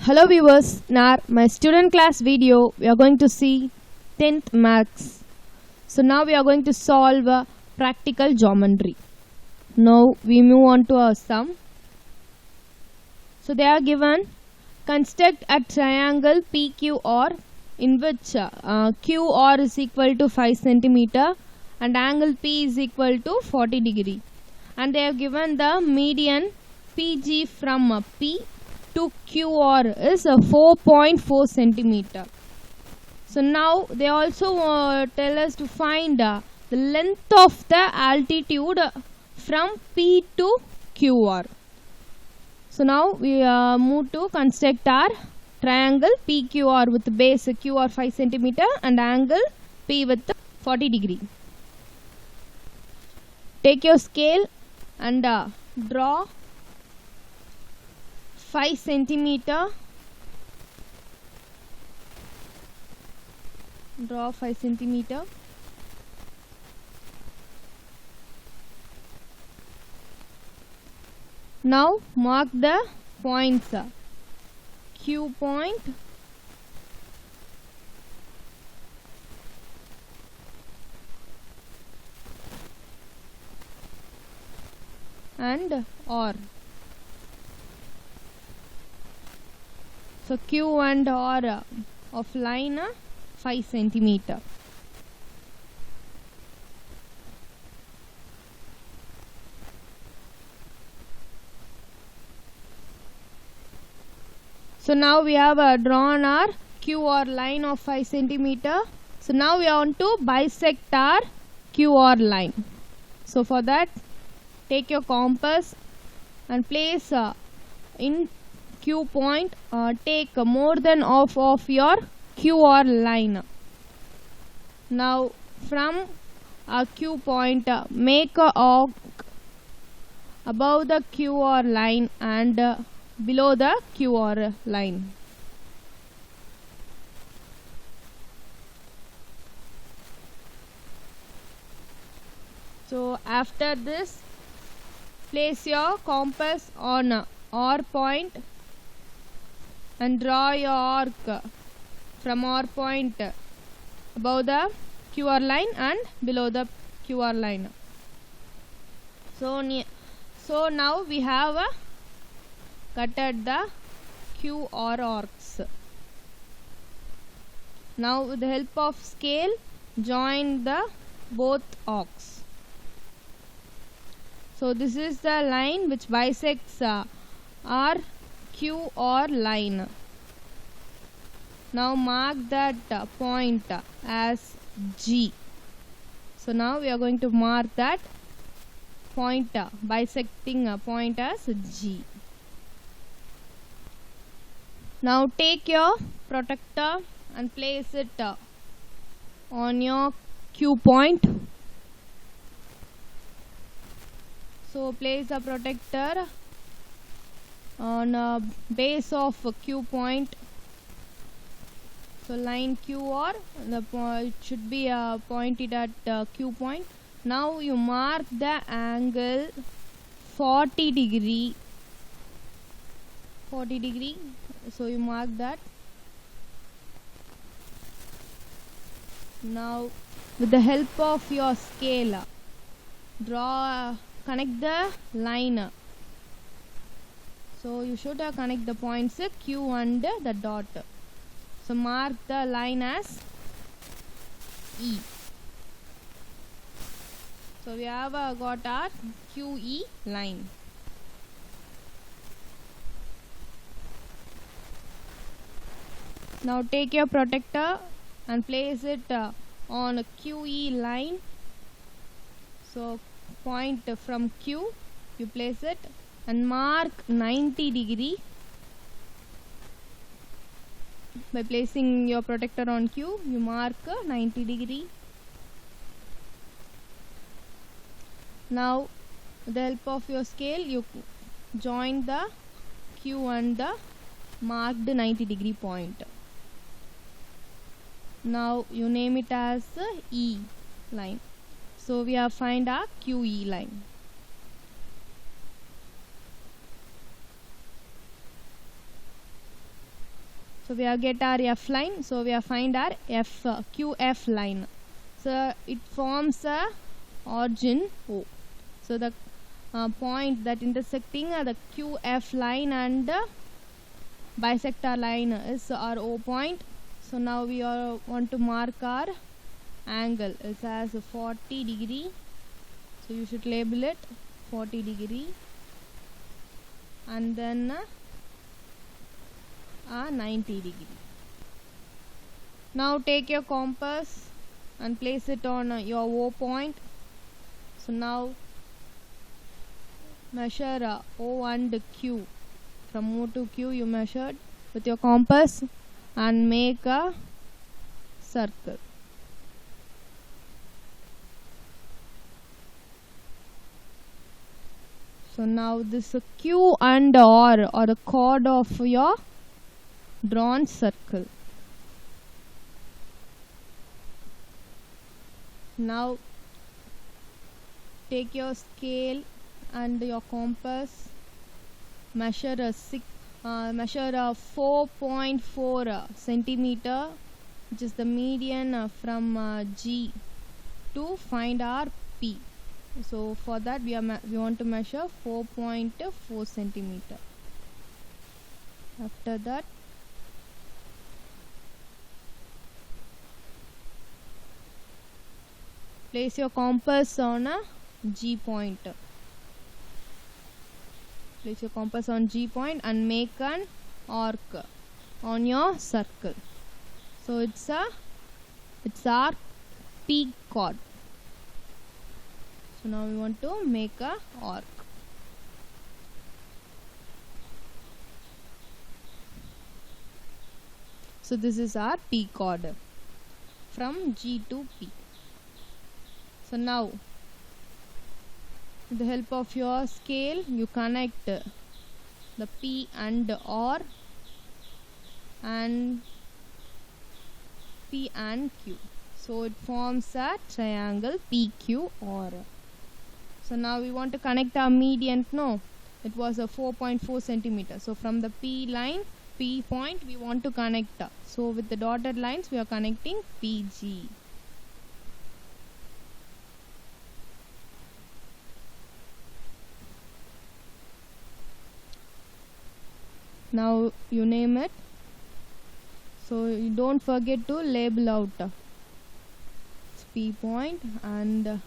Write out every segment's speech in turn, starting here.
Hello viewers, in our my student class video we are going to see 10th maths. So now we are going to solve practical geometry. Now we move on to our sum. So they are given, construct a triangle PQR in which QR is equal to 5 centimeter and angle P is equal to 40 degree, and they have given the median PG from P to QR is 4.4 centimeter. So now they also tell us to find the length of the altitude from P to QR. So now we move to construct our triangle PQR with base QR 5 centimeter and angle P with 40 degree. Take your scale and draw 5 centimeter. Draw 5 centimeter. Now mark the points. Q point, and R. So Q and R of line 5 centimeter. So now we have drawn our QR line of 5 centimeter. So now we want to bisect our QR line. So for that, take your compass and place in Q point, take more than half of your QR line. Now from a Q point, make a arc above the QR line and below the QR line. So after this, place your compass on R point and draw your arc from R point above the QR line and below the QR line. So now we have cutted the QR arcs. Now with the help of scale, join the both arcs. So this is the line which bisects our QR line. Now mark that point as G. So now we are going to mark that point, bisecting point as G. Now take your protractor and place it on your Q point. So place a protractor on base of Q point. So line QR, it should be pointed at Q point. Now you mark the angle 40 degree. 40 degree. So you mark that. Now with the help of your scale, connect the line. So you should connect the points Q and the dot. So mark the line as E. So we have got our QE line. Now take your protractor and place it on a QE line. So point from Q, you place it and mark 90 degree. By placing your protractor on Q, you mark 90 degree. Now with the help of your scale, you join the Q and the marked 90 degree point. Now you name it as E line. So we have find our QE line. So we have get our F line. So we have find our QF line. So it forms a origin O. So the point that intersecting the QF line and bisector line is our O point. So now we want to mark our angle. It has 40 degree. So you should label it 40 degree. And then 90 degree. Now take your compass and place it on your O point. So now measure O and Q. From O to Q you measured with your compass and make a circle. So now this Q and R or the chord of your drawn circle. Now take your scale and your compass, measure a 4.4 centimeter, which is the median from G to find our P. So for that we want to measure 4.4 centimeter. After that place your compass on a G point. Place your compass on G point and make an arc on your circle. So it's our P chord. So now we want to make a arc. So this is our P chord from G to P. So now with the help of your scale you connect the P and R and P and Q. So it forms a triangle PQR. So now we want to connect our median. No, it was a 4.4 centimeter. So from the P line, P point, we want to connect. So with the dotted lines, we are connecting PG. Now you name it. So you don't forget to label out it's P point and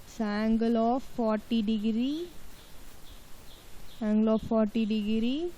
it's angle of 40 degree. Angle of 40 degree.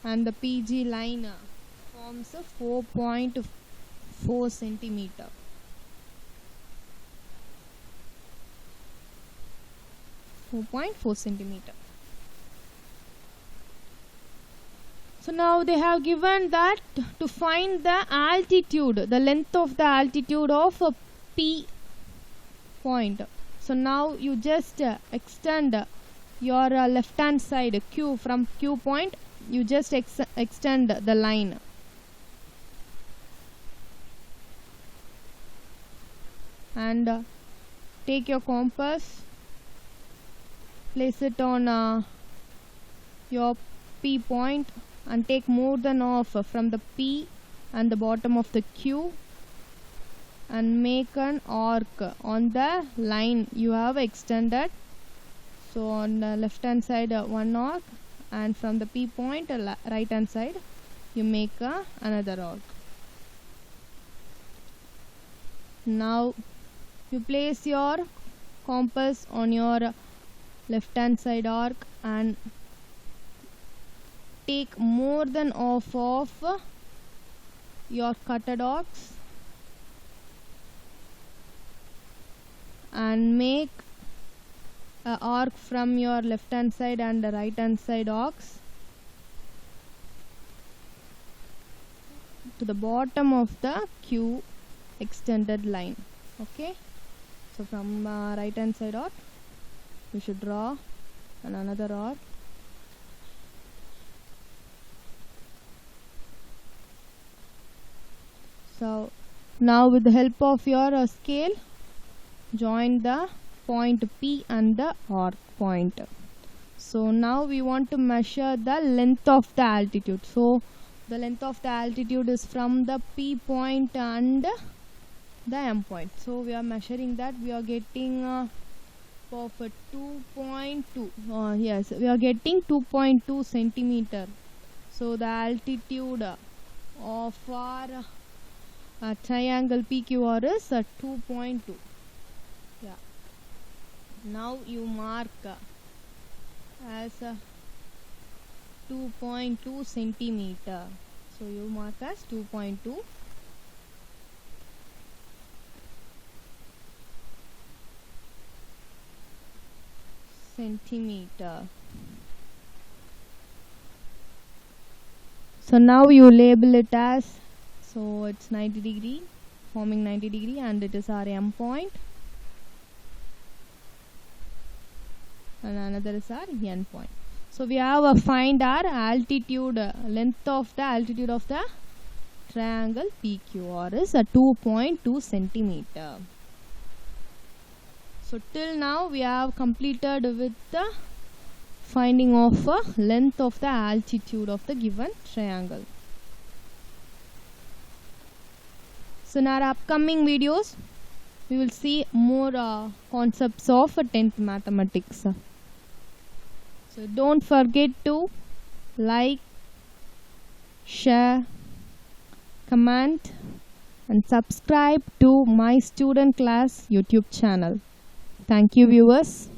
And the PG line forms a 4.4 centimeter. So now they have given that to find the altitude, the length of the altitude of a P point. So now you just extend your left hand side Q from Q point. You just extend the line. And take your compass, place it on your P point and take more than off from the P and the bottom of the Q and make an arc on the line you have extended. So on the left hand side one arc, and from the P point right hand side you make another arc. Now you place your compass on your left hand side arc and take more than off of your cutter arcs and make an arc from your left hand side and the right hand side arcs to the bottom of the Q extended line. Okay, so from right hand side arc you should draw another arc. So now with the help of your scale join the point P and the arc point. So now we want to measure the length of the altitude. So the length of the altitude is from the P point and the M point. So we are measuring that. We are getting perfect 2.2. Yes, we are getting 2.2 centimeter. So the altitude of our triangle PQR is 2.2. Yeah. Now you mark as 2.2 centimeter. So you mark as 2.2. centimeter. So now you label it as, so it's 90 degree, forming 90 degree, and it is our M point, and another is our N point. So we have find our altitude, length of the altitude of the triangle PQR is 2.2 centimeter. So till now we have completed with the finding of length of the altitude of the given triangle. So in our upcoming videos we will see more concepts of 10th mathematics. So don't forget to like, share, comment and subscribe to my student class YouTube channel. Thank you, viewers.